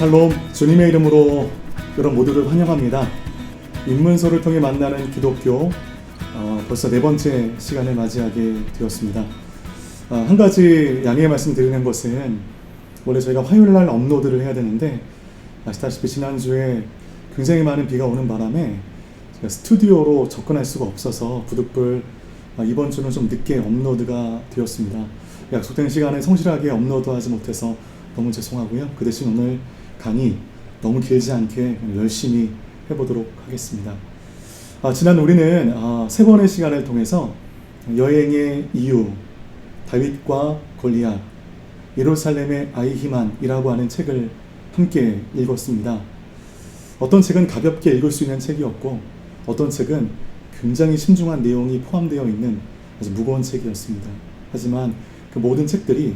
샬롬, 주님의 이름으로 여러분 모두를 환영합니다. 입문서를 통해 만나는 기독교, 벌써 네 번째 시간을 맞이하게 되었습니다. 한 가지 양해의 말씀 드리는 것은 원래 저희가 화요일날 업로드를 해야 되는데 아시다시피 지난주에 굉장히 많은 비가 오는 바람에 제가 스튜디오로 접근할 수가 없어서 부득불 이번 주는 좀 늦게 업로드가 되었습니다. 약속된 시간에 성실하게 업로드하지 못해서 너무 죄송하고요. 그 대신 오늘 강의 너무 길지 않게 열심히 해보도록 하겠습니다. 지난 우리는 세 번의 시간을 통해서 여행의 이유, 다윗과 골리앗, 예루살렘의 아히만이라고 하는 책을 함께 읽었습니다. 어떤 책은 가볍게 읽을 수 있는 책이었고 어떤 책은 굉장히 신중한 내용이 포함되어 있는 아주 무거운 책이었습니다. 하지만 그 모든 책들이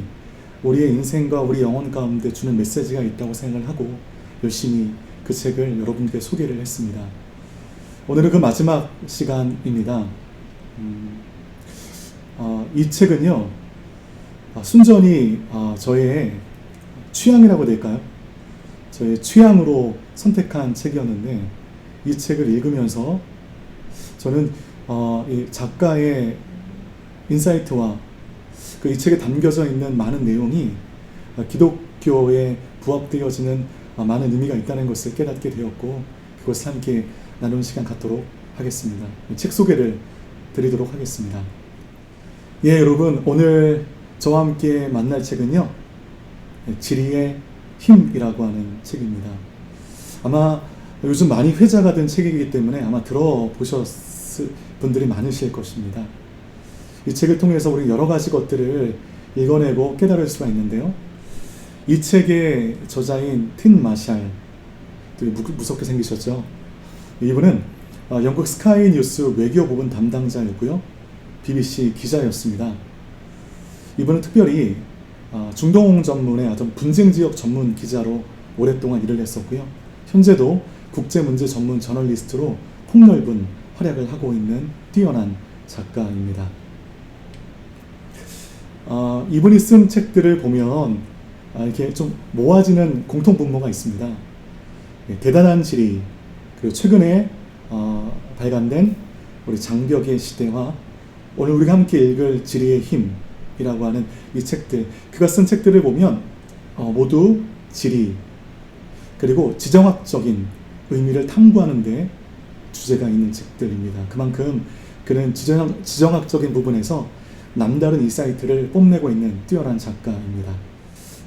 우리의 인생과 우리 영혼 가운데 주는 메시지가 있다고 생각을 하고 열심히 그 책을 여러분께 소개를 했습니다. 오늘은 그 마지막 시간입니다. 이 책은요, 순전히 저의 취향이라고 해야 될까요? 저의 취향으로 선택한 책이었는데 이 책을 읽으면서 저는 이 작가의 인사이트와 이 책에 담겨져 있는 많은 내용이 기독교에 부합되어지는 많은 의미가 있다는 것을 깨닫게 되었고 그것을 함께 나누는 시간 갖도록 하겠습니다. 책 소개를 드리도록 하겠습니다. 여러분, 오늘 저와 함께 만날 책은요, 지리의 힘이라고 하는 책입니다. 아마 요즘 많이 회자가 된 책이기 때문에 아마 들어보셨을 분들이 많으실 것입니다. 이 책을 통해서 우리 여러 가지 것들을 읽어내고 깨달을 수가 있는데요. 이 책의 저자인 틴 마샬, 되게 무섭게 생기셨죠? 이분은 영국 스카이 뉴스 외교 부분 담당자였고요. BBC 기자였습니다. 이분은 특별히 중동 전문의 어떤 분쟁 지역 전문 기자로 오랫동안 일을 했었고요. 현재도 국제문제 전문 저널리스트로 폭넓은 활약을 하고 있는 뛰어난 작가입니다. 이분이 쓴 책들을 보면 이렇게 좀 모아지는 공통 분모가 있습니다. 대단한 지리, 그리고 최근에 발간된 우리 장벽의 시대와 오늘 우리가 함께 읽을 지리의 힘이라고 하는 이 책들, 그가 쓴 책들을 보면 모두 지리 그리고 지정학적인 의미를 탐구하는 데 주제가 있는 책들입니다. 그만큼 그는 지정학적인 부분에서 남다른 인사이트를 뽐내고 있는 뛰어난 작가입니다.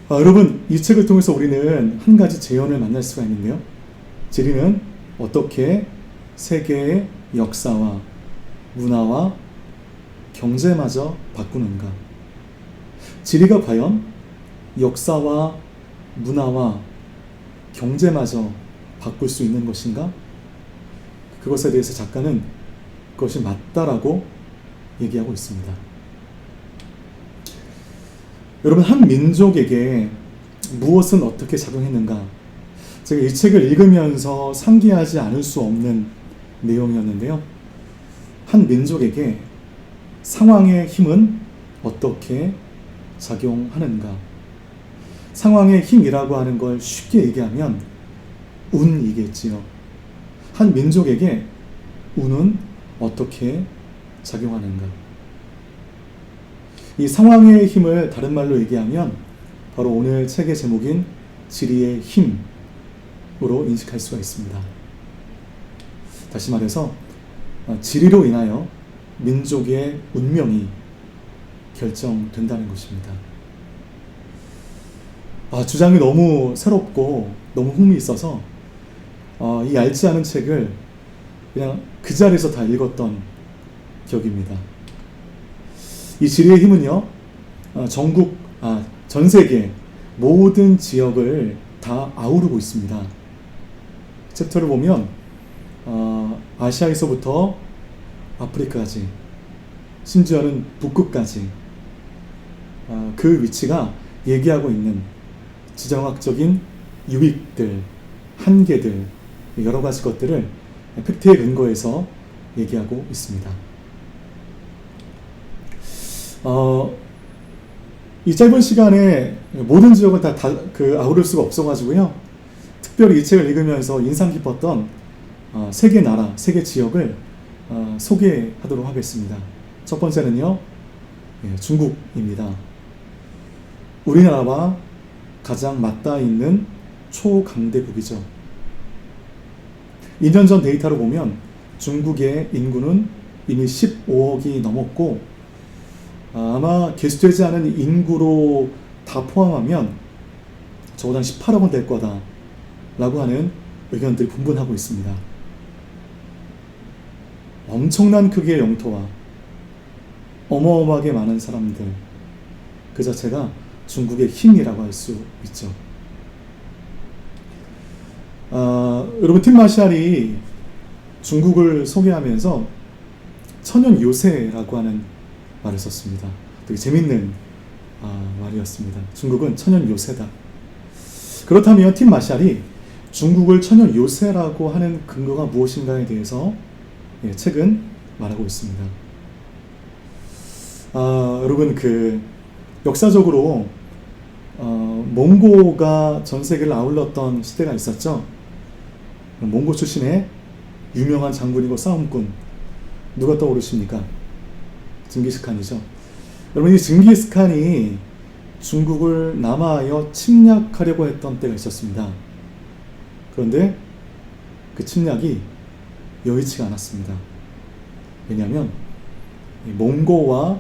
여러분, 이 책을 통해서 우리는 한 가지 재현을 만날 수가 있는데요. 지리는 어떻게 세계의 역사와 문화와 경제마저 바꾸는가? 지리가 과연 역사와 문화와 경제마저 바꿀 수 있는 것인가? 그것에 대해서 작가는 그것이 맞다라고 얘기하고 있습니다. 여러분, 한 민족에게 무엇은 어떻게 작용했는가? 제가 이 책을 읽으면서 상기하지 않을 수 없는 내용이었는데요. 한 민족에게 상황의 힘은 어떻게 작용하는가? 상황의 힘이라고 하는 걸 쉽게 얘기하면 운이겠지요. 한 민족에게 운은 어떻게 작용하는가? 이 상황의 힘을 다른 말로 얘기하면 바로 오늘 책의 제목인 지리의 힘으로 인식할 수가 있습니다. 다시 말해서 지리로 인하여 민족의 운명이 결정된다는 것입니다. 주장이 너무 새롭고 너무 흥미 있어서 이 얇지 않은 책을 그냥 그 자리에서 다 읽었던 기억입니다. 이 지리의 힘은요, 전 세계 모든 지역을 다 아우르고 있습니다. 챕터를 보면 아시아에서부터 아프리카까지, 심지어는 북극까지 그 위치가 얘기하고 있는 지정학적인 유익들, 한계들, 여러 가지 것들을 팩트에 근거해서 얘기하고 있습니다. 이 짧은 시간에 모든 지역을 다 아우를 수가 없어가지고요. 특별히 이 책을 읽으면서 인상 깊었던 세 개 나라, 세 개 지역을 소개하도록 하겠습니다. 첫 번째는요, 중국입니다. 우리나라와 가장 맞닿아 있는 초강대국이죠. 2년 전 데이터로 보면 중국의 인구는 이미 15억이 넘었고, 아마 개수되지 않은 인구로 다 포함하면 적어도 한 18억은 될 거다 라고 하는 의견들이 분분하고 있습니다. 엄청난 크기의 영토와 어마어마하게 많은 사람들, 그 자체가 중국의 힘이라고 할 수 있죠. 여러분, 팀 마샬이 중국을 소개하면서 천연 요새라고 하는 말을 썼습니다. 되게 재밌는 말이었습니다. 중국은 천연 요새다. 그렇다면 팀 마샬이 중국을 천연 요새라고 하는 근거가 무엇인가에 대해서 책은 말하고 있습니다. 여러분, 역사적으로 몽고가 전 세계를 아울렀던 시대가 있었죠. 몽고 출신의 유명한 장군이고 싸움꾼, 누가 떠오르십니까? 징기스칸이죠. 여러분, 이 징기스칸이 중국을 남하하여 침략하려고 했던 때가 있었습니다. 그런데 그 침략이 여의치가 않았습니다. 왜냐하면 몽고와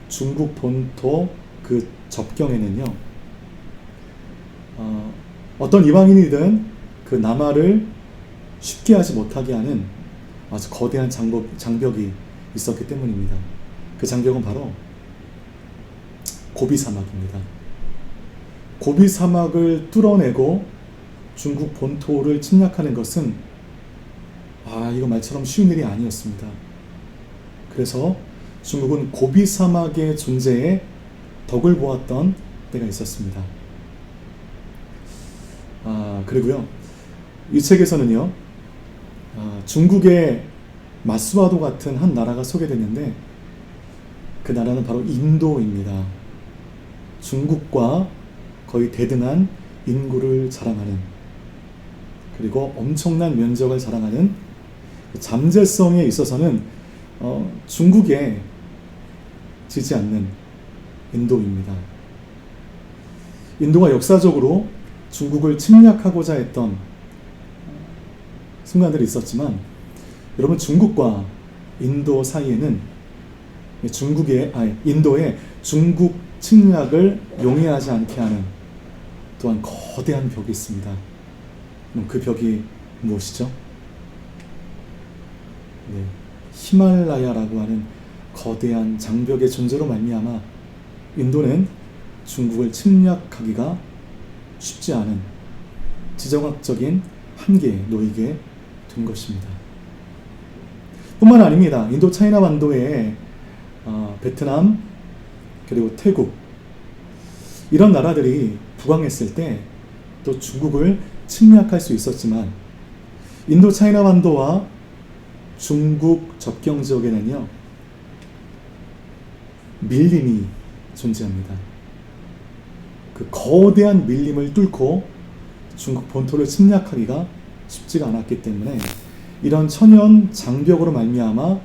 중국 본토 그 접경에는요, 어떤 이방인이든 그 남하를 쉽게 하지 못하게 하는 아주 거대한 장벽이 있었기 때문입니다. 그 장벽은 바로 고비 사막입니다. 고비 사막을 뚫어내고 중국 본토를 침략하는 것은 이거 말처럼 쉬운 일이 아니었습니다. 그래서 중국은 고비 사막의 존재에 덕을 보았던 때가 있었습니다. 그리고요, 이 책에서는요, 중국의 마수와도 같은 한 나라가 소개됐는데 그 나라는 바로 인도입니다. 중국과 거의 대등한 인구를 자랑하는, 그리고 엄청난 면적을 자랑하는 잠재성에 있어서는 중국에 지지 않는 인도입니다. 인도가 역사적으로 중국을 침략하고자 했던 순간들이 있었지만, 여러분, 중국과 인도 사이에는 인도의 중국 침략을 용이하지 않게 하는 또한 거대한 벽이 있습니다. 그럼 그 벽이 무엇이죠? 히말라야라고 하는 거대한 장벽의 존재로 말미암아 인도는 중국을 침략하기가 쉽지 않은 지정학적인 한계에 놓이게 된 것입니다. 뿐만 아닙니다. 인도 차이나 반도에 베트남, 그리고 태국, 이런 나라들이 부강했을 때 또 중국을 침략할 수 있었지만, 인도 차이나 반도와 중국 접경 지역에는요, 밀림이 존재합니다. 그 거대한 밀림을 뚫고 중국 본토를 침략하기가 쉽지가 않았기 때문에 이런 천연 장벽으로 말미암아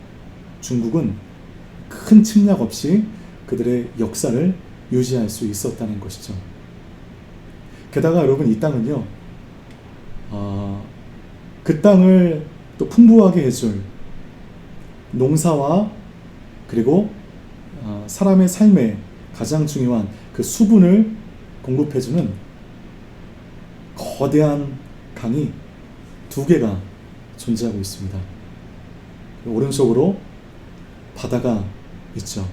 중국은 큰 침략 없이 그들의 역사를 유지할 수 있었다는 것이죠. 게다가 여러분, 이 땅은요, 그 땅을 또 풍부하게 해줄 농사와 그리고 사람의 삶에 가장 중요한 그 수분을 공급해주는 거대한 강이 두 개가 존재하고 있습니다. 오른쪽으로 바다가 있죠.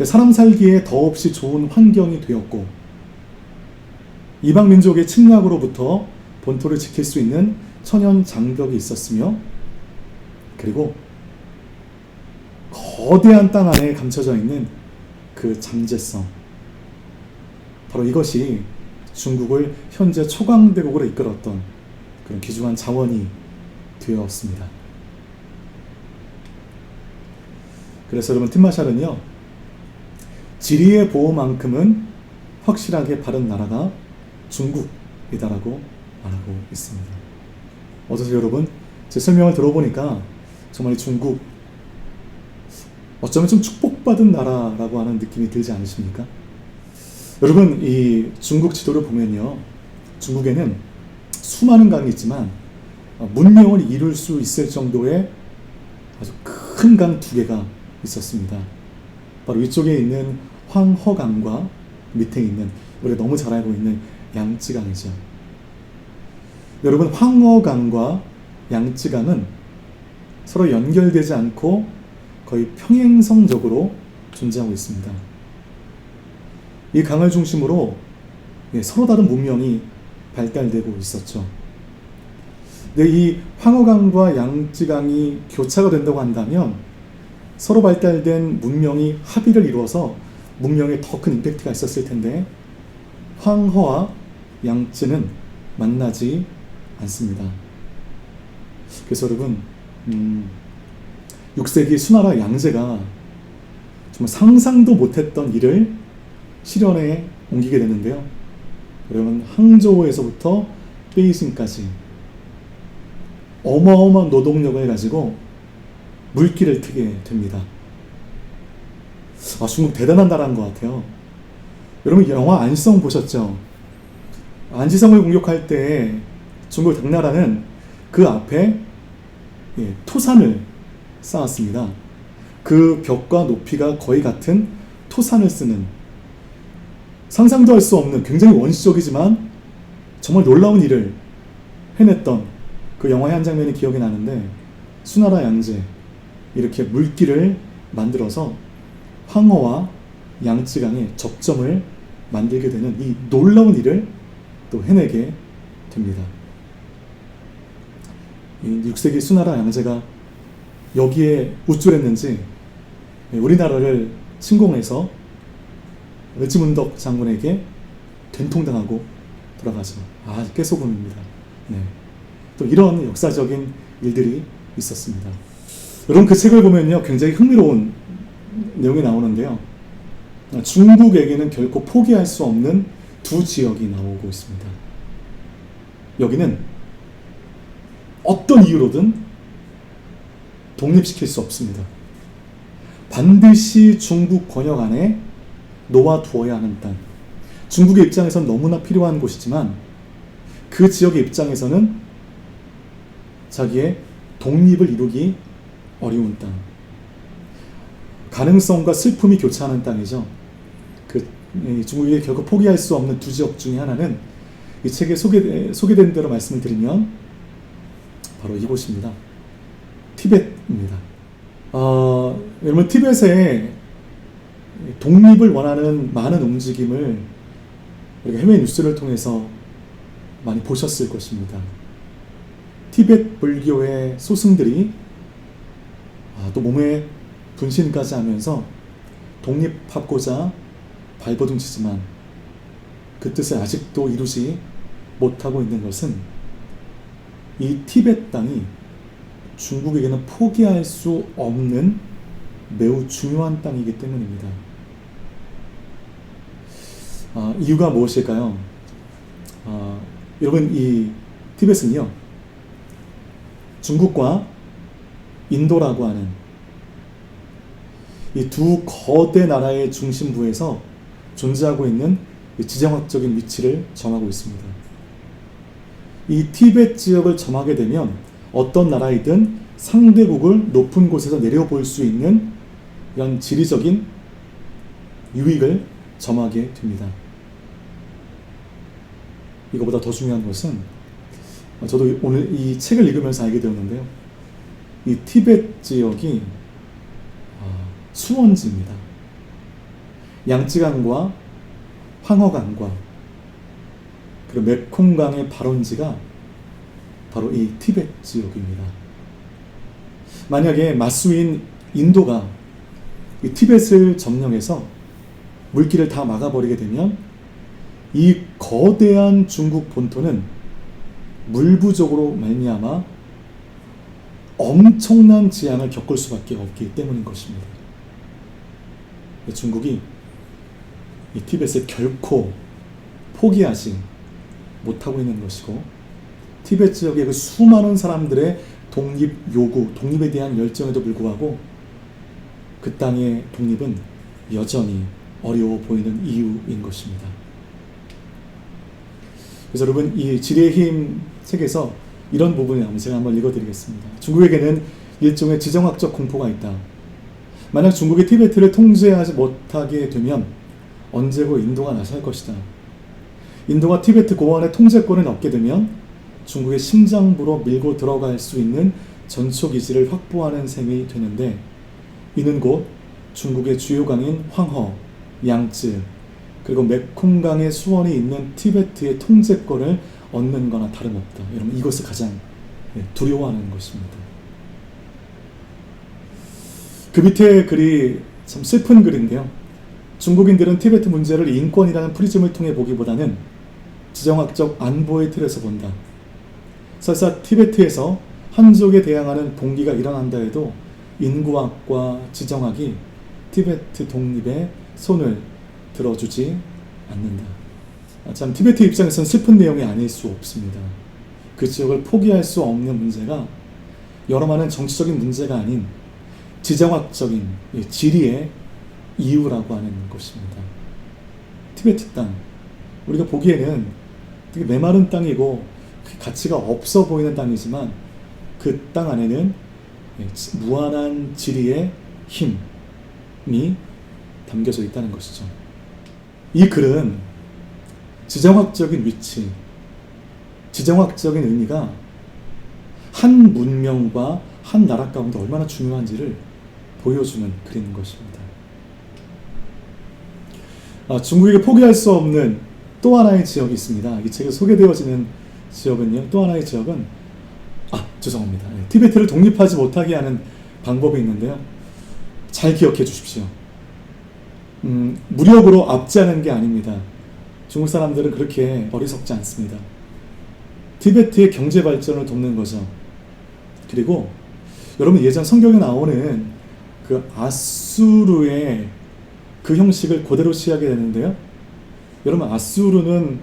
사람 살기에 더없이 좋은 환경이 되었고, 이방 민족의 침략으로부터 본토를 지킬 수 있는 천연 장벽이 있었으며, 그리고 거대한 땅 안에 감춰져 있는 그 잠재성, 바로 이것이 중국을 현재 초강대국으로 이끌었던 그런 귀중한 자원이 되었습니다. 그래서 여러분, 팀마샬은요, 지리의 보호만큼은 확실하게 바른 나라가 중국, 나라이다라고 말하고 있습니다. 어떠세요, 여러분? 제 설명을 들어보니까 정말 이 중국 어쩌면 좀 축복받은 나라라고 하는 느낌이 들지 않으십니까? 여러분, 이 중국 지도를 보면요, 중국에는 수많은 강이 있지만 문명을 이룰 수 있을 정도의 아주 큰 강 두 개가 있었습니다. 바로 위쪽에 있는 황허강과 밑에 있는 우리가 너무 잘 알고 있는 양쯔강이죠. 여러분, 황허강과 양쯔강은 서로 연결되지 않고 거의 평행성적으로 존재하고 있습니다. 이 강을 중심으로 서로 다른 문명이 발달되고 있었죠. 근데 이 황허강과 양쯔강이 교차가 된다고 한다면 서로 발달된 문명이 합의를 이루어서 문명에 더 큰 임팩트가 있었을 텐데 황허와 양쯔는 만나지 않습니다. 그래서 여러분, 6세기 수나라 양제가 정말 상상도 못했던 일을 실현에 옮기게 되는데요. 여러분, 항저우에서부터 베이징까지 어마어마한 노동력을 가지고 물길을 트게 됩니다. 중국 대단한 나라인 것 같아요. 여러분, 영화 안시성 보셨죠? 안시성을 공격할 때 중국 당나라는 그 앞에 토산을 쌓았습니다. 그 벽과 높이가 거의 같은 토산을 쓰는, 상상도 할 수 없는 굉장히 원시적이지만 정말 놀라운 일을 해냈던 그 영화의 한 장면이 기억이 나는데, 수나라 양제 이렇게 물길을 만들어서 황허와 양쯔강의 접점을 만들게 되는 이 놀라운 일을 또 해내게 됩니다. 6세기 수나라 양제가 여기에 우쭐했는지 우리나라를 침공해서 르지문덕 장군에게 된통당하고 돌아가죠. 깨소금입니다. 네. 또 이런 역사적인 일들이 있었습니다. 여러분, 그 책을 보면요, 굉장히 흥미로운 내용이 나오는데요. 중국에게는 결코 포기할 수 없는 두 지역이 나오고 있습니다. 여기는 어떤 이유로든 독립시킬 수 없습니다. 반드시 중국 권역 안에 놓아두어야 하는 땅. 중국의 입장에서는 너무나 필요한 곳이지만 그 지역의 입장에서는 자기의 독립을 이루기 어려운 땅. 가능성과 슬픔이 교차하는 땅이죠. 중국이 결코 포기할 수 없는 두 지역 중에 하나는 이 책에 소개된 대로 말씀을 드리면 바로 이곳입니다. 티벳입니다. 여러분, 티벳의 독립을 원하는 많은 움직임을 우리가 해외 뉴스를 통해서 많이 보셨을 것입니다. 티벳 불교의 소승들이 또 몸에 분신까지 하면서 독립하고자 발버둥치지만 그 뜻을 아직도 이루지 못하고 있는 것은 이 티벳 땅이 중국에게는 포기할 수 없는 매우 중요한 땅이기 때문입니다. 이유가 무엇일까요? 여러분, 이 티벳은요, 중국과 인도라고 하는 이 두 거대 나라의 중심부에서 존재하고 있는 지정학적인 위치를 점하고 있습니다. 이 티벳 지역을 점하게 되면 어떤 나라이든 상대국을 높은 곳에서 내려볼 수 있는 이런 지리적인 유익을 점하게 됩니다. 이거보다 더 중요한 것은 저도 오늘 이 책을 읽으면서 알게 되었는데요. 이 티벳 지역이 수원지입니다. 양쯔강과 황허강과 그리고 메콩강의 발원지가 바로 이 티벳 지역입니다. 만약에 맞수인 인도가 이 티벳을 점령해서 물길을 다 막아버리게 되면 이 거대한 중국 본토는 물 부족으로 말미암아 엄청난 재앙을 겪을 수밖에 없기 때문인 것입니다. 중국이 이 티벳을 결코 포기하지 못하고 있는 것이고, 티베트 지역의 그 수많은 사람들의 독립 요구, 독립에 대한 열정에도 불구하고 그 땅의 독립은 여전히 어려워 보이는 이유인 것입니다. 그래서 여러분, 이 지리의 힘 책에서 이런 부분을 제가 한번 읽어드리겠습니다. 중국에게는 일종의 지정학적 공포가 있다. 만약 중국이 티베트를 통제하지 못하게 되면 언제고 인도가 나설 것이다. 인도가 티베트 고원의 통제권을 얻게 되면 중국의 심장부로 밀고 들어갈 수 있는 전초기지를 확보하는 셈이 되는데, 이는 곧 중국의 주요 강인 황허, 양쯔, 그리고 메콩강의 수원이 있는 티베트의 통제권을 얻는 거나 다름없다. 여러분, 이것을 가장 두려워하는 것입니다. 그 밑에 글이 참 슬픈 글인데요. 중국인들은 티베트 문제를 인권이라는 프리즘을 통해 보기보다는 지정학적 안보의 틀에서 본다. 설사 티베트에서 한족에 대항하는 봉기가 일어난다 해도 인구학과 지정학이 티베트 독립에 손을 들어주지 않는다. 참 티베트 입장에서는 슬픈 내용이 아닐 수 없습니다. 그 지역을 포기할 수 없는 문제가 여러 많은 정치적인 문제가 아닌 지정학적인 지리의 이유라고 하는 것입니다. 티베트 땅, 우리가 보기에는 되게 메마른 땅이고 가치가 없어 보이는 땅이지만 그 땅 안에는 무한한 지리의 힘이 담겨져 있다는 것이죠. 이 글은 지정학적인 위치, 지정학적인 의미가 한 문명과 한 나라 가운데 얼마나 중요한지를 보여주는 글인 것입니다. 중국에게 포기할 수 없는 또 하나의 지역이 있습니다. 이 책에 소개되어지는 지역은요, 또 하나의 지역은 죄송합니다. 티베트를 독립하지 못하게 하는 방법이 있는데요. 잘 기억해 주십시오. 무력으로 압제하는 게 아닙니다. 중국 사람들은 그렇게 어리석지 않습니다. 티베트의 경제 발전을 돕는 거죠. 그리고 여러분, 예전 성경에 나오는 그 아수르의 그 형식을 그대로 취하게 되는데요. 여러분, 아수르는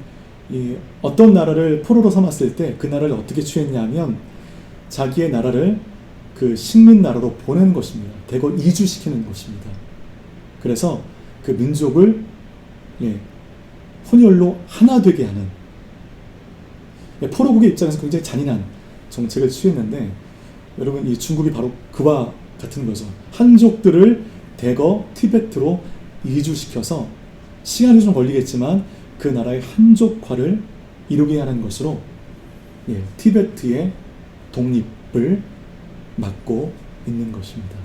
어떤 나라를 포로로 삼았을 때 그 나라를 어떻게 취했냐면 자기의 나라를 그 식민 나라로 보내는 것입니다. 대거 이주시키는 것입니다. 그래서 그 민족을 혼혈로 하나 되게 하는, 포로국의 입장에서 굉장히 잔인한 정책을 취했는데, 여러분, 이 중국이 바로 그와 같은 거죠. 한족들을 대거 티베트로 이주시켜서 시간이 좀 걸리겠지만 그 나라의 한족화를 이루게 하는 것으로 티베트의 독립을 막고 있는 것입니다.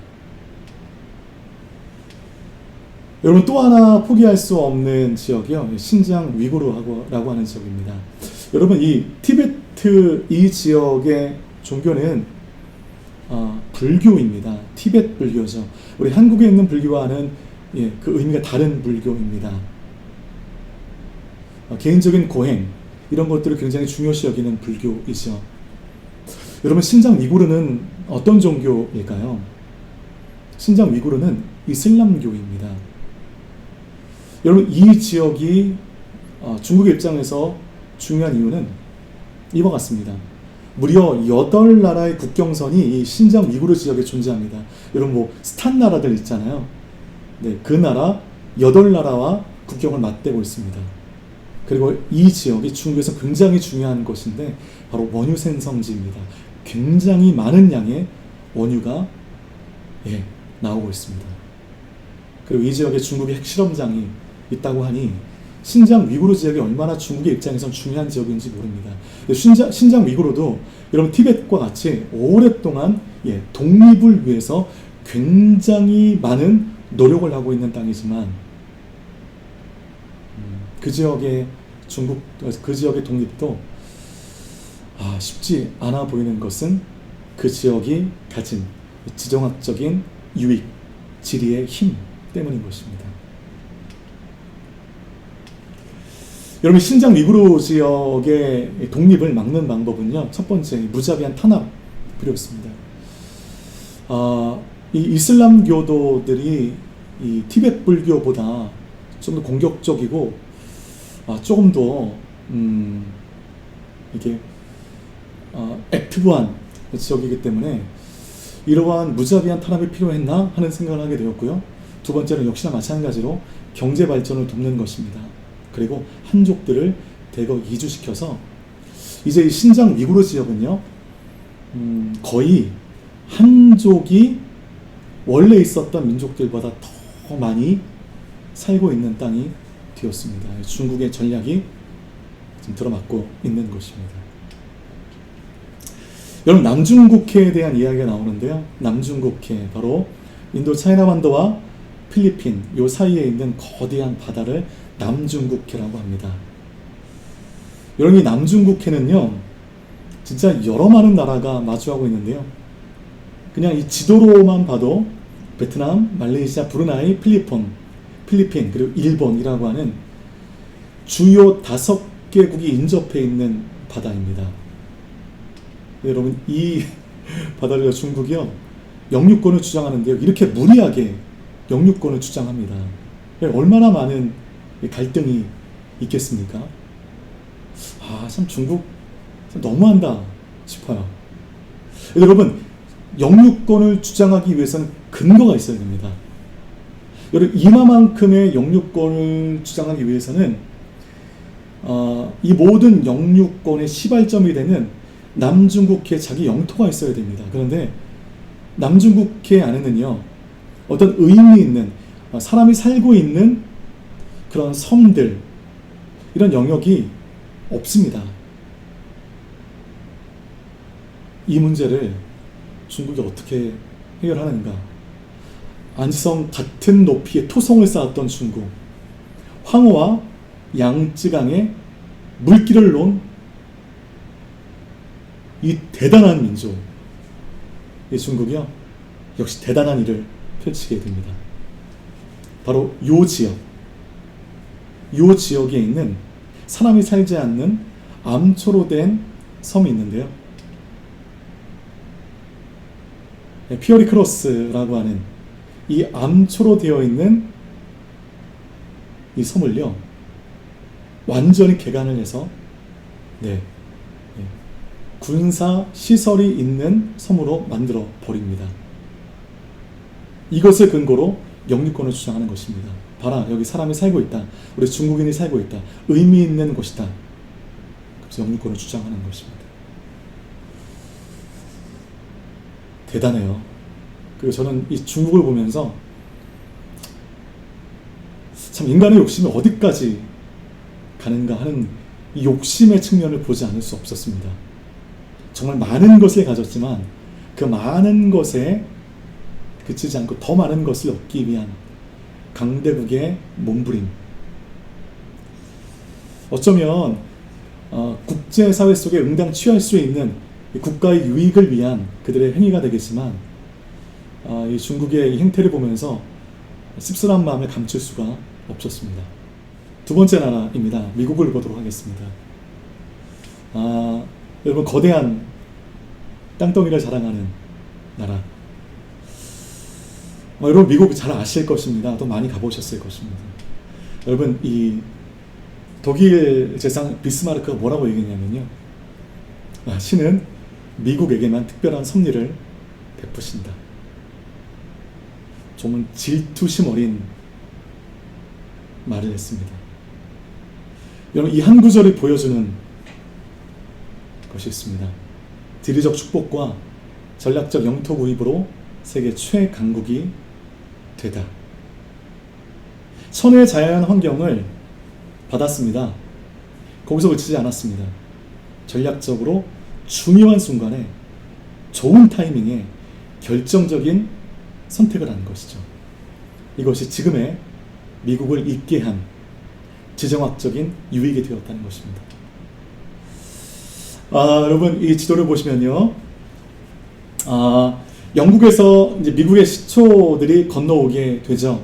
여러분, 또 하나 포기할 수 없는 지역이요, 신장 위구르라고 하는 지역입니다. 여러분, 이 티베트 이 지역의 종교는 불교입니다. 티베트 불교죠. 우리 한국에 있는 불교와는 그 의미가 다른 불교입니다. 개인적인 고행, 이런 것들을 굉장히 중요시 여기는 불교이죠. 여러분, 신장 위구르는 어떤 종교일까요? 신장 위구르는 이슬람교입니다. 여러분, 이 지역이 중국의 입장에서 중요한 이유는 이와 같습니다. 무려 8나라의 국경선이 이 신장 위구르 지역에 존재합니다. 여러분, 스탄 나라들 있잖아요. 그 나라 8나라와 국경을 맞대고 있습니다. 그리고 이 지역이 중국에서 굉장히 중요한 것인데 바로 원유 생성지입니다. 굉장히 많은 양의 원유가 나오고 있습니다. 그리고 이 지역에 중국의 핵실험장이 있다고 하니 신장 위구르 지역이 얼마나 중국의 입장에선 중요한 지역인지 모릅니다. 신장 위구르도 여러분, 티베트과 같이 오랫동안 독립을 위해서 굉장히 많은 노력을 하고 있는 땅이지만 그 지역의 그 지역의 독립도 쉽지 않아 보이는 것은 그 지역이 가진 지정학적인 유익, 지리의 힘 때문인 것입니다. 여러분, 신장 위구르 지역의 독립을 막는 방법은요, 첫 번째, 무자비한 탄압 필요 없습니다. 이 이슬람교도들이 이 티베트 불교보다 좀 더 공격적이고 조금 더 이게 액티브한 지역이기 때문에 이러한 무자비한 탄압이 필요했나 하는 생각을 하게 되었고요. 두 번째는 역시나 마찬가지로 경제 발전을 돕는 것입니다. 그리고 한족들을 대거 이주시켜서 이제 이 신장 위구르 지역은요, 거의 한족이 원래 있었던 민족들보다 더 많이 살고 있는 땅이 되었습니다. 중국의 전략이 지금 들어맞고 있는 것입니다. 여러분, 남중국해에 대한 이야기가 나오는데요. 남중국해, 바로 인도 차이나 반도와 필리핀 요 사이에 있는 거대한 바다를 남중국해라고 합니다. 여러분, 이 남중국해는요, 진짜 여러 많은 나라가 마주하고 있는데요. 그냥 이 지도로만 봐도 베트남, 말레이시아, 브루나이, 필리핀, 그리고 일본이라고 하는 주요 5개국이 인접해 있는 바다입니다. 여러분, 이 바다를 중국이요, 영유권을 주장하는데요. 이렇게 무리하게 영유권을 주장합니다. 얼마나 많은 갈등이 있겠습니까? 참 중국 참 너무한다 싶어요. 여러분, 영유권을 주장하기 위해서는 근거가 있어야 됩니다. 여러분, 이마만큼의 영유권을 주장하기 위해서는 이 모든 영유권의 시발점이 되는 남중국해에 자기 영토가 있어야 됩니다. 그런데 남중국해 안에는요, 어떤 의미 있는 사람이 살고 있는 그런 섬들, 이런 영역이 없습니다. 이 문제를 중국이 어떻게 해결하는가? 안지성 같은 높이의 토성을 쌓았던 중국, 황호와 양쯔강에 물길을 놓은 이 대단한 민족, 이 중국이요, 역시 대단한 일을 펼치게 됩니다. 바로 요 지역에 있는 사람이 살지 않는 암초로 된 섬이 있는데요. 피어리크로스라고 하는 이 암초로 되어 있는 이 섬을요, 완전히 개간을 해서 군사 시설이 있는 섬으로 만들어 버립니다. 이것을 근거로 영유권을 주장하는 것입니다. 봐라, 여기 사람이 살고 있다. 우리 중국인이 살고 있다. 의미 있는 곳이다. 그래서 영유권을 주장하는 것입니다. 대단해요. 그리고 저는 이 중국을 보면서 참 인간의 욕심이 어디까지 가는가 하는 이 욕심의 측면을 보지 않을 수 없었습니다. 정말 많은 것을 가졌지만 그 많은 것에 그치지 않고 더 많은 것을 얻기 위한 강대국의 몸부림. 어쩌면 국제사회 속에 응당 취할 수 있는 국가의 유익을 위한 그들의 행위가 되겠지만 이 중국의 이 행태를 보면서 씁쓸한 마음을 감출 수가 없었습니다. 두 번째 나라입니다. 미국을 보도록 하겠습니다. 여러분, 거대한 땅덩이를 자랑하는 나라. 여러분, 미국 잘 아실 것입니다. 또 많이 가보셨을 것입니다. 여러분, 이 독일 제상 비스마르크가 뭐라고 얘기했냐면요, 신은 미국에게만 특별한 섭리를 베푸신다. 정말 질투심 어린 말을 했습니다. 여러분, 이 한 구절이 보여주는 것이 있습니다. 지리적 축복과 전략적 영토 구입으로 세계 최강국이 되다. 선의 자연 환경을 받았습니다. 거기서 그치지 않았습니다. 전략적으로 중요한 순간에 좋은 타이밍에 결정적인 선택을 한 것이죠. 이것이 지금의 미국을 있게 한 지정학적인 유익이 되었다는 것입니다. 여러분, 이 지도를 보시면요, 영국에서 이제 미국의 시초들이 건너오게 되죠.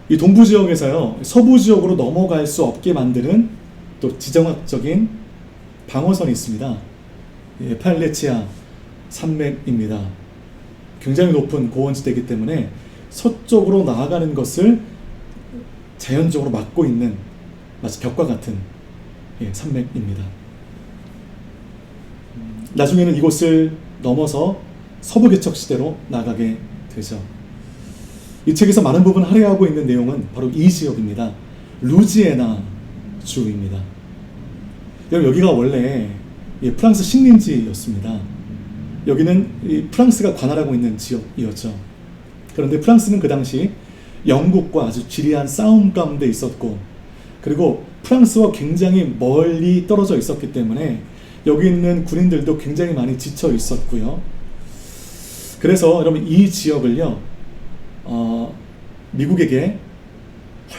이 동부 지역에서요, 서부 지역으로 넘어갈 수 없게 만드는 또 지정학적인 방어선이 있습니다. 팔레치아 산맥입니다. 굉장히 높은 고원지대이기 때문에 서쪽으로 나아가는 것을 자연적으로 막고 있는 마치 벽과 같은 산맥입니다. 나중에는 이곳을 넘어서 서부개척 시대로 나가게 되죠. 이 책에서 많은 부분 할애하고 있는 내용은 바로 이 지역입니다. 루지애나 주입니다. 여기가 원래 프랑스 식민지였습니다. 여기는 프랑스가 관할하고 있는 지역이었죠. 그런데 프랑스는 그 당시 영국과 아주 지리한 싸움 가운데 있었고, 그리고 프랑스와 굉장히 멀리 떨어져 있었기 때문에 여기 있는 군인들도 굉장히 많이 지쳐 있었고요. 그래서 여러분 이 지역을요, 미국에게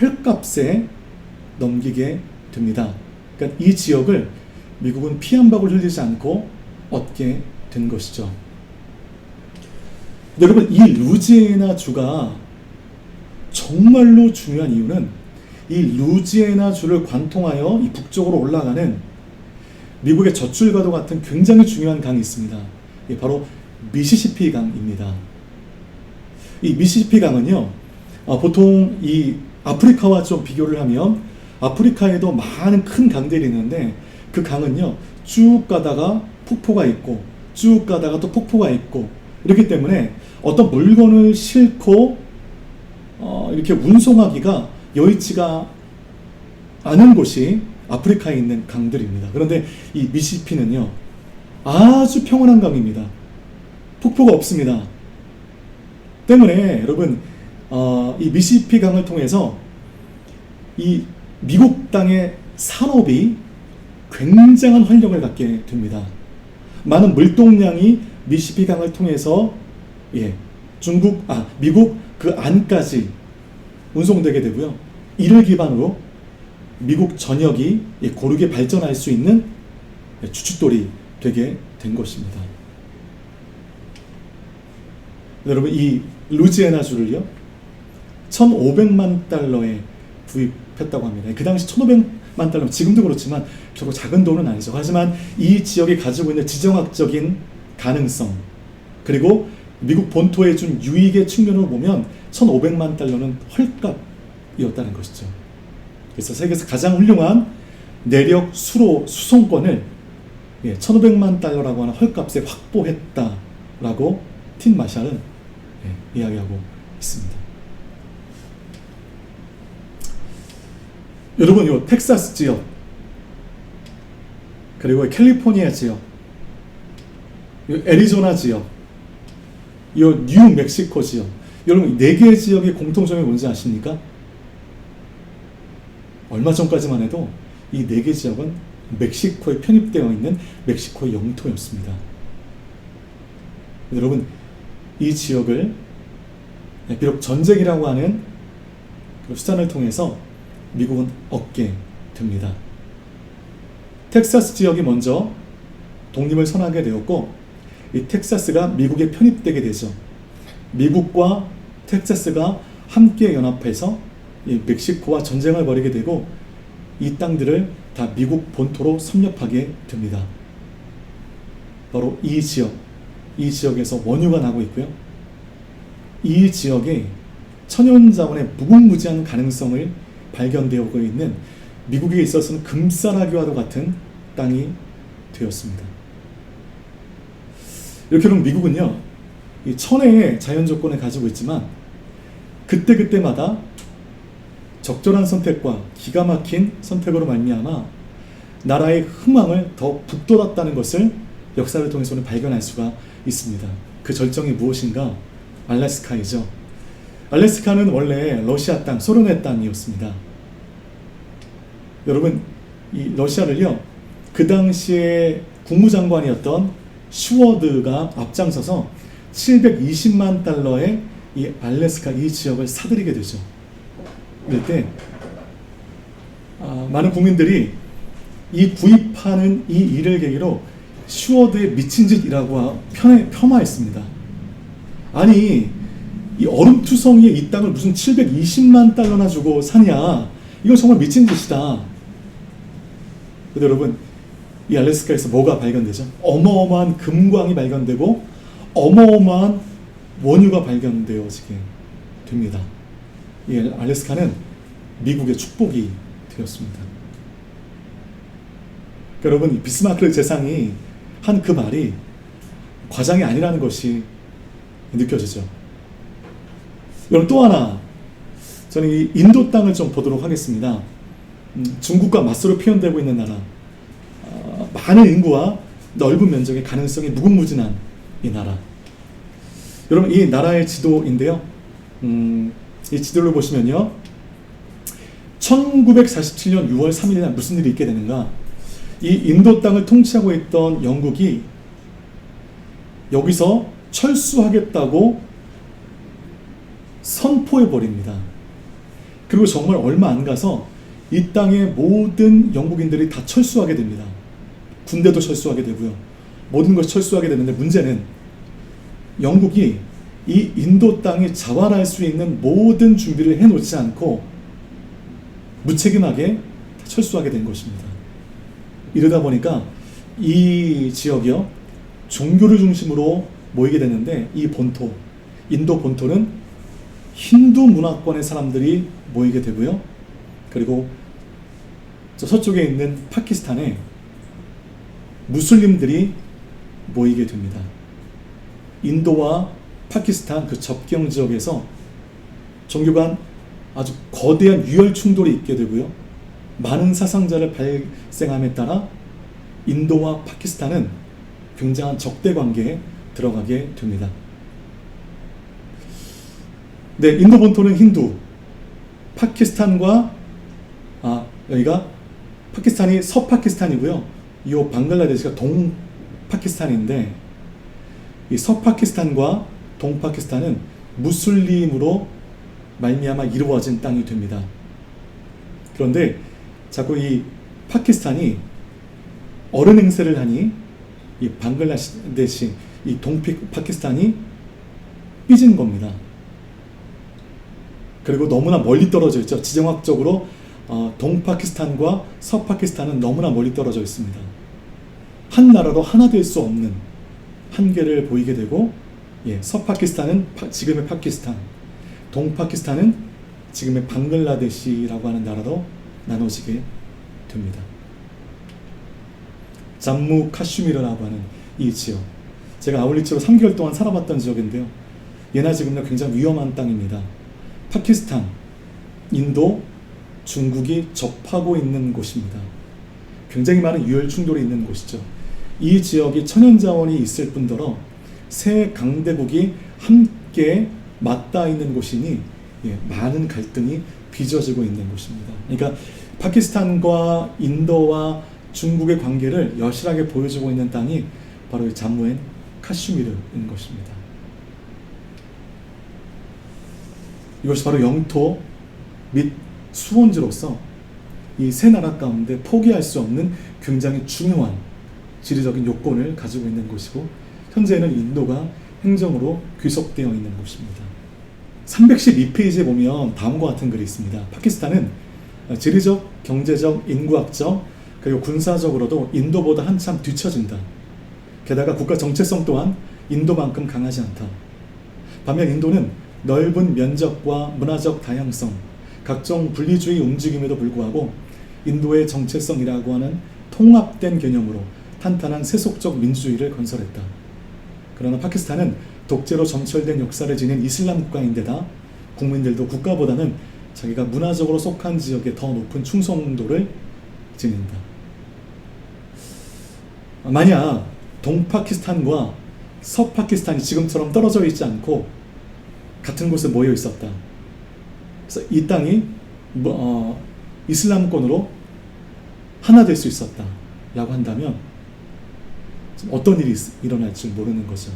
헐값에 넘기게 됩니다. 그러니까 이 지역을 미국은 피 한 방울 흘리지 않고 얻게 된 것이죠. 여러분 이 루지애나 주가 정말로 중요한 이유는 이 루지애나 주를 관통하여 이 북쪽으로 올라가는 미국의 젖줄과도 같은 굉장히 중요한 강이 있습니다. 바로 미시시피 강입니다. 이 미시시피 강은요, 보통 이 아프리카와 좀 비교를 하면 아프리카에도 많은 큰 강들이 있는데 그 강은요 쭉 가다가 폭포가 있고 쭉 가다가 또 폭포가 있고, 이렇기 때문에 어떤 물건을 싣고 이렇게 운송하기가 여의치가 않은 곳이 아프리카에 있는 강들입니다. 그런데 이 미시시피는요 아주 평온한 강입니다. 폭포가 없습니다. 때문에 여러분 이 미시시피 강을 통해서 이 미국 땅의 산업이 굉장한 활력을 갖게 됩니다. 많은 물동량이 미시시피 강을 통해서 미국 그 안까지 운송되게 되고요. 이를 기반으로 미국 전역이 고르게 발전할 수 있는 주춧돌이 되게 된 것입니다. 여러분 이 루지애나주를요 1,500만 달러에 구입했다고 합니다. 그 당시 1,500만 달러, 지금도 그렇지만 결국 작은 돈은 아니죠. 하지만 이 지역이 가지고 있는 지정학적인 가능성, 그리고 미국 본토에 준 유익의 측면으로 보면 1,500만 달러는 헐값이었다는 것이죠. 그래서 세계에서 가장 훌륭한 내력 수로 수송권을 1,500만 달러라고 하는 헐값에 확보했다라고 틴 마샬은 이야기하고 있습니다. 여러분 이 텍사스 지역, 그리고 캘리포니아 지역, 이 애리조나 지역, 이 뉴멕시코 지역, 여러분 4개의 지역의 공통점이 뭔지 아십니까? 얼마 전까지만 해도 이 4개 지역은 멕시코에 편입되어 있는 멕시코의 영토였습니다. 여러분 이 지역을 비록 전쟁이라고 하는 수단을 통해서 미국은 얻게 됩니다. 텍사스 지역이 먼저 독립을 선언하게 되었고, 이 텍사스가 미국에 편입되게 되죠. 미국과 텍사스가 함께 연합해서 이 멕시코와 전쟁을 벌이게 되고, 이 땅들을 다 미국 본토로 섭렵하게 됩니다. 바로 이 지역에서 원유가 나고 있고요. 이 지역에 천연자원의 무궁무진한 가능성을 발견되고 있는 미국에 있어서는 금싸라기와도 같은 땅이 되었습니다. 이렇게 보면 미국은요, 이 천혜의 자연 조건을 가지고 있지만 그때그때마다 적절한 선택과 기가 막힌 선택으로 말미암아 나라의 흥망을 더 북돋았다는 것을 역사를 통해서는 발견할 수가 있습니다. 그 절정이 무엇인가? 알래스카이죠. 알래스카는 원래 러시아 땅, 소련의 땅이었습니다. 여러분 이 러시아를요 그 당시에 국무장관이었던 슈워드가 앞장서서 720만 달러의 이 알래스카 이 지역을 사들이게 되죠. 이럴 때 많은 국민들이 이 구입하는 이 일을 계기로 슈워드의 미친 짓이라고 폄하했습니다. 아니 이 얼음투성이에 이 땅을 무슨 720만 달러나 주고 사냐, 이건 정말 미친 짓이다. 근데 여러분 이 알래스카에서 뭐가 발견되죠? 어마어마한 금광이 발견되고 어마어마한 원유가 발견되어지게 됩니다. 이 알래스카는 미국의 축복이 되었습니다. 여러분, 이 비스마르크 재상이 한 그 말이 과장이 아니라는 것이 느껴지죠. 여러분, 또 하나 저는 이 인도 땅을 좀 보도록 하겠습니다. 중국과 맞서로 표현되고 있는 나라, 많은 인구와 넓은 면적의 가능성이 무궁무진한 이 나라. 여러분, 이 나라의 지도인데요. 이 지도를 보시면요, 1947년 6월 3일 날 무슨 일이 있게 되는가? 이 인도 땅을 통치하고 있던 영국이 여기서 철수하겠다고 선포해 버립니다. 그리고 정말 얼마 안 가서 이 땅의 모든 영국인들이 다 철수하게 됩니다. 군대도 철수하게 되고요. 모든 것이 철수하게 되는데, 문제는 영국이 이 인도 땅이 자활할 수 있는 모든 준비를 해놓지 않고 무책임하게 철수하게 된 것입니다. 이러다 보니까 이 지역이요, 종교를 중심으로 모이게 되는데, 이 본토, 인도 본토는 힌두 문화권의 사람들이 모이게 되고요. 그리고 저 서쪽에 있는 파키스탄에 무슬림들이 모이게 됩니다. 인도와 파키스탄 그 접경 지역에서 종교 간 아주 거대한 유혈 충돌이 있게 되고요. 많은 사상자를 발생함에 따라 인도와 파키스탄은 굉장한 적대 관계에 들어가게 됩니다. 네, 인도 본토는 힌두, 파키스탄과 여기가 파키스탄이 서파키스탄이고요. 이 방글라데시가 동파키스탄인데, 이 서파키스탄과 동파키스탄은 무슬림으로 말미암아 이루어진 땅이 됩니다. 그런데 자꾸 이 파키스탄이 어른 행세를 하니 이 방글라데시, 이 동파키스탄이 삐진 겁니다. 그리고 너무나 멀리 떨어져 있죠. 지정학적으로 동파키스탄과 서파키스탄은 너무나 멀리 떨어져 있습니다. 한 나라로 하나 될 수 없는 한계를 보이게 되고, 서파키스탄은 지금의 파키스탄, 동파키스탄은 지금의 방글라데시라고 하는 나라로 나눠지게 됩니다. 잠무 카슈미르라고 하는 이 지역, 제가 아울리치로 3개월 동안 살아봤던 지역인데요, 예나 지금이나 굉장히 위험한 땅입니다. 파키스탄, 인도, 중국이 접하고 있는 곳입니다. 굉장히 많은 유혈 충돌이 있는 곳이죠. 이 지역이 천연자원이 있을 뿐더러 세 강대국이 함께 맞닿아 있는 곳이니 많은 갈등이 빚어지고 있는 곳입니다. 그러니까 파키스탄과 인도와 중국의 관계를 여실하게 보여주고 있는 땅이 바로 잠무 앤 카슈미르인 것입니다. 이것이 바로 영토 및 수원지로서 이 세 나라 가운데 포기할 수 없는 굉장히 중요한 지리적인 요건을 가지고 있는 곳이고, 현재는 인도가 행정으로 귀속되어 있는 곳입니다. 312페이지에 보면 다음과 같은 글이 있습니다. 파키스탄은 지리적, 경제적, 인구학적, 그리고 군사적으로도 인도보다 한참 뒤처진다. 게다가 국가 정체성 또한 인도만큼 강하지 않다. 반면 인도는 넓은 면적과 문화적 다양성, 각종 분리주의 움직임에도 불구하고 인도의 정체성이라고 하는 통합된 개념으로 탄탄한 세속적 민주주의를 건설했다. 그러나 파키스탄은 독재로 점철된 역사를 지닌 이슬람 국가인데다 국민들도 국가보다는 자기가 문화적으로 속한 지역에 더 높은 충성도를 지닌다. 만약 동파키스탄과 서파키스탄이 지금처럼 떨어져 있지 않고 같은 곳에 모여 있었다. 그래서 이 땅이 이슬람권으로 하나 될 수 있었다 라고 한다면 어떤 일이 일어날지 모르는 거죠.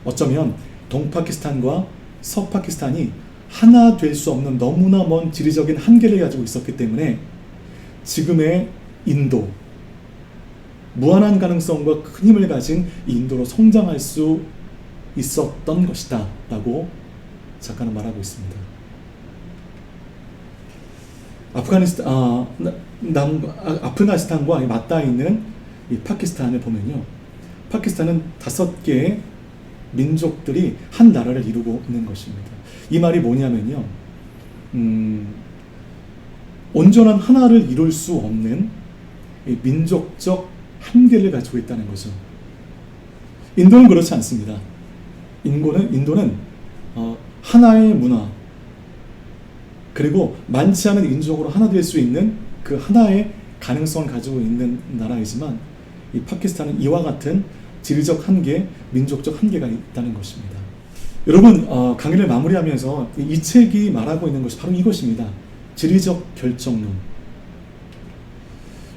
어쩌면 동파키스탄과 서파키스탄이 하나 될 수 없는 너무나 먼 지리적인 한계를 가지고 있었기 때문에 지금의 인도, 무한한 가능성과 큰 힘을 가진 인도로 성장할 수 있었던 것이다 라고 작가는 말하고 있습니다. 아프가니스탄과 맞닿아 있는 이 파키스탄을 보면요, 파키스탄은 5개의 민족들이 한 나라를 이루고 있는 것입니다. 이 말이 뭐냐면요, 온전한 하나를 이룰 수 없는 이 민족적 한계를 가지고 있다는 거죠. 인도는 그렇지 않습니다. 인도는 하나의 문화, 그리고 많지 않은 인종으로 하나 될 수 있는 그 하나의 가능성을 가지고 있는 나라이지만, 이 파키스탄은 이와 같은 지리적 한계, 민족적 한계가 있다는 것입니다. 여러분, 강의를 마무리하면서 이 책이 말하고 있는 것이 바로 이것입니다. 지리적 결정론.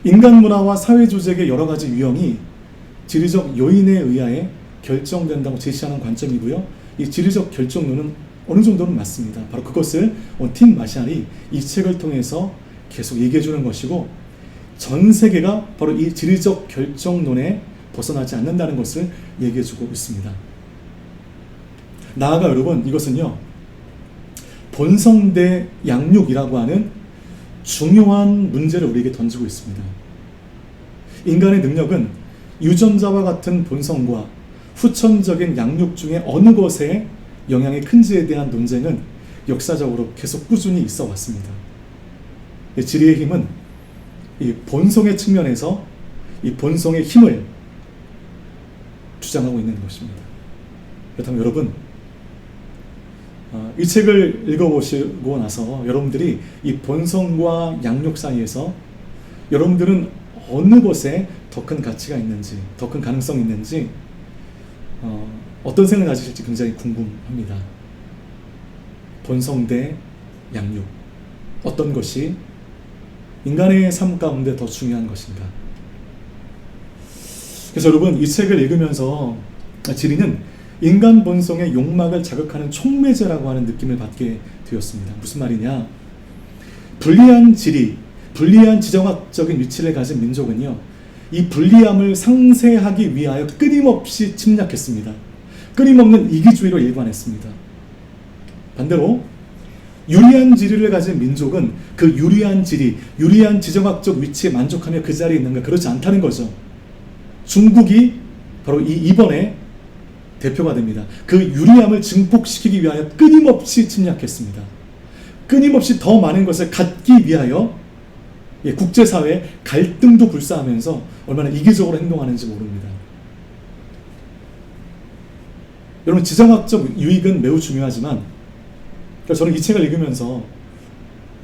인간 문화와 사회 조직의 여러 가지 유형이 지리적 요인에 의하여 결정된다고 제시하는 관점이고요. 이 지리적 결정론은 어느 정도는 맞습니다. 바로 그것을 팀 마샬이 이 책을 통해서 계속 얘기해 주는 것이고, 전 세계가 바로 이 지리적 결정론에 벗어나지 않는다는 것을 얘기해 주고 있습니다. 나아가 여러분, 이것은요, 본성 대 양육이라고 하는 중요한 문제를 우리에게 던지고 있습니다. 인간의 능력은 유전자와 같은 본성과 후천적인 양육 중에 어느 것에 영향이 큰지에 대한 논쟁은 역사적으로 계속 꾸준히 있어 왔습니다. 지리의 힘은 이 본성의 측면에서 이 본성의 힘을 주장하고 있는 것입니다. 그렇다면 여러분, 이 책을 읽어보시고 나서 여러분들이 이 본성과 양육 사이에서 여러분들은 어느 것에 더 큰 가치가 있는지, 더 큰 가능성이 있는지 어떤 생각을 가지실지 굉장히 궁금합니다. 본성 대 양육, 어떤 것이 인간의 삶 가운데 더 중요한 것인가? 그래서 여러분, 이 책을 읽으면서 지리는 인간 본성의 욕망을 자극하는 촉매제라고 하는 느낌을 받게 되었습니다. 무슨 말이냐? 불리한 지리, 불리한 지정학적인 위치를 가진 민족은요, 이 불리함을 상쇄하기 위하여 끊임없이 침략했습니다. 끊임없는 이기주의로 일관했습니다. 반대로 유리한 지리를 가진 민족은 그 유리한 지리, 유리한 지정학적 위치에 만족하며 그 자리에 있는가? 그렇지 않다는 거죠. 중국이 바로 이번에 대표가 됩니다. 그 유리함을 증폭시키기 위하여 끊임없이 침략했습니다. 끊임없이 더 많은 것을 갖기 위하여 국제사회에 갈등도 불사하면서 얼마나 이기적으로 행동하는지 모릅니다. 여러분, 지정학적 유익은 매우 중요하지만 저는 이 책을 읽으면서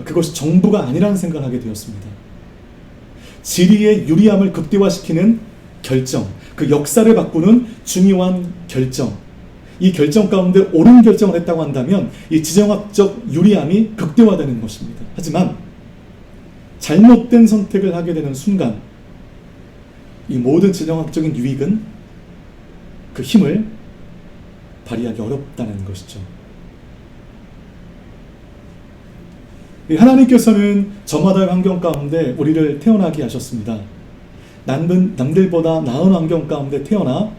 그것이 정부가 아니라는 생각을 하게 되었습니다. 지리의 유리함을 극대화시키는 결정, 그 역사를 바꾸는 중요한 결정, 이 결정 가운데 옳은 결정을 했다고 한다면 이 지정학적 유리함이 극대화되는 것입니다. 하지만 잘못된 선택을 하게 되는 순간 이 모든 지정학적인 유익은 그 힘을 발휘하기 어렵다는 것이죠. 하나님께서는 저마다의 환경 가운데 우리를 태어나게 하셨습니다. 남들보다 나은 환경 가운데 태어나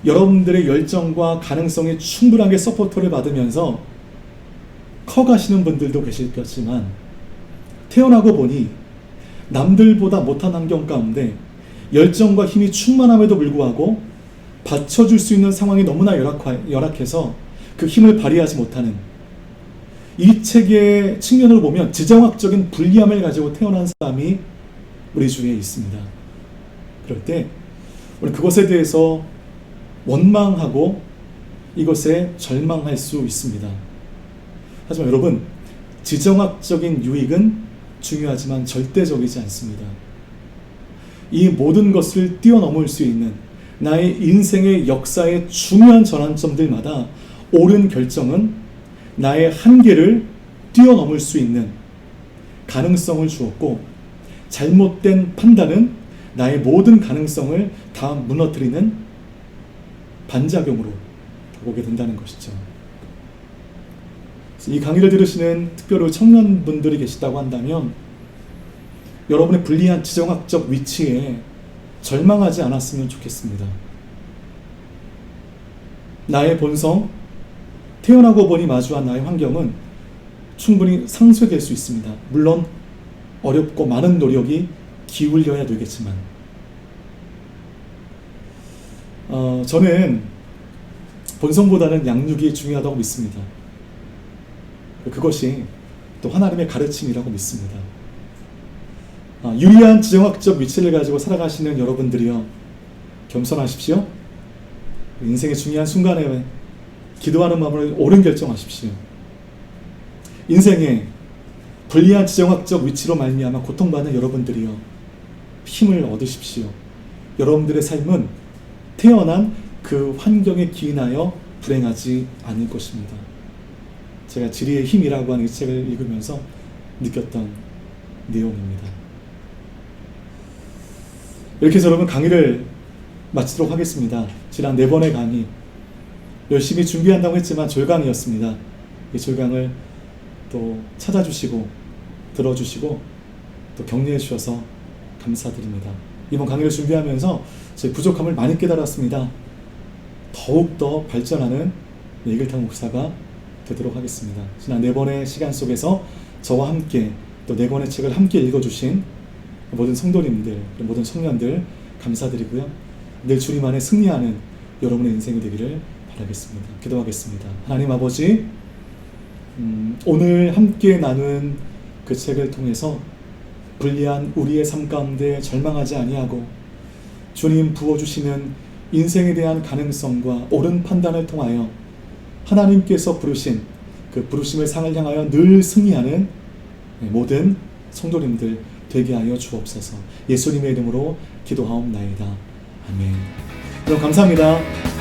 여러분들의 열정과 가능성이 충분하게 서포트를 받으면서 커가시는 분들도 계실 것이지만, 태어나고 보니 남들보다 못한 환경 가운데 열정과 힘이 충만함에도 불구하고 받쳐줄 수 있는 상황이 너무나 열악해서 그 힘을 발휘하지 못하는, 이 책의 측면으로 보면 지정학적인 불리함을 가지고 태어난 사람이 우리 주위에 있습니다. 그럴 때 우리 그것에 대해서 원망하고 이것에 절망할 수 있습니다. 하지만 여러분, 지정학적인 유익은 중요하지만 절대적이지 않습니다. 이 모든 것을 뛰어넘을 수 있는 나의 인생의 역사의 중요한 전환점들마다 옳은 결정은 나의 한계를 뛰어넘을 수 있는 가능성을 주었고, 잘못된 판단은 나의 모든 가능성을 다 무너뜨리는 반작용으로 오게 된다는 것이죠. 이 강의를 들으시는 특별히 청년분들이 계시다고 한다면 여러분의 불리한 지정학적 위치에 절망하지 않았으면 좋겠습니다. 나의 본성, 태어나고 보니 마주한 나의 환경은 충분히 상쇄될 수 있습니다. 물론 어렵고 많은 노력이 기울여야 되겠지만, 저는 본성보다는 양육이 중요하다고 믿습니다. 그것이 또 하나님의 가르침이라고 믿습니다. 유리한 지정학적 위치를 가지고 살아가시는 여러분들이요, 겸손하십시오. 인생의 중요한 순간에 기도하는 마음으로 옳은 결정하십시오. 인생에 불리한 지정학적 위치로 말미암아 고통받는 여러분들이요, 힘을 얻으십시오. 여러분들의 삶은 태어난 그 환경에 기인하여 불행하지 않을 것입니다. 제가 지리의 힘이라고 하는 이 책을 읽으면서 느꼈던 내용입니다. 이렇게 해서 여러분, 강의를 마치도록 하겠습니다. 지난 4번의 강의 열심히 준비한다고 했지만 졸강이었습니다. 이 졸강을 또 찾아주시고 들어주시고 또 격려해 주셔서 감사드립니다. 이번 강의를 준비하면서 제 부족함을 많이 깨달았습니다. 더욱더 발전하는 이글탕 목사가 되도록 하겠습니다. 지난 4번의 시간 속에서 저와 함께 또 4권의 책을 함께 읽어주신 모든 성도님들, 모든 청년들 감사드리고요. 늘 주님 안에 승리하는 여러분의 인생이 되기를 바라겠습니다. 기도하겠습니다. 하나님 아버지, 오늘 함께 나눈 그 책을 통해서 불리한 우리의 삶 가운데 절망하지 아니하고 주님 부어주시는 인생에 대한 가능성과 옳은 판단을 통하여 하나님께서 부르신 그 부르심의 상을 향하여 늘 승리하는 모든 성도님들 되게 하여 주옵소서. 예수님의 이름으로 기도하옵나이다. 아멘. 여러분 감사합니다.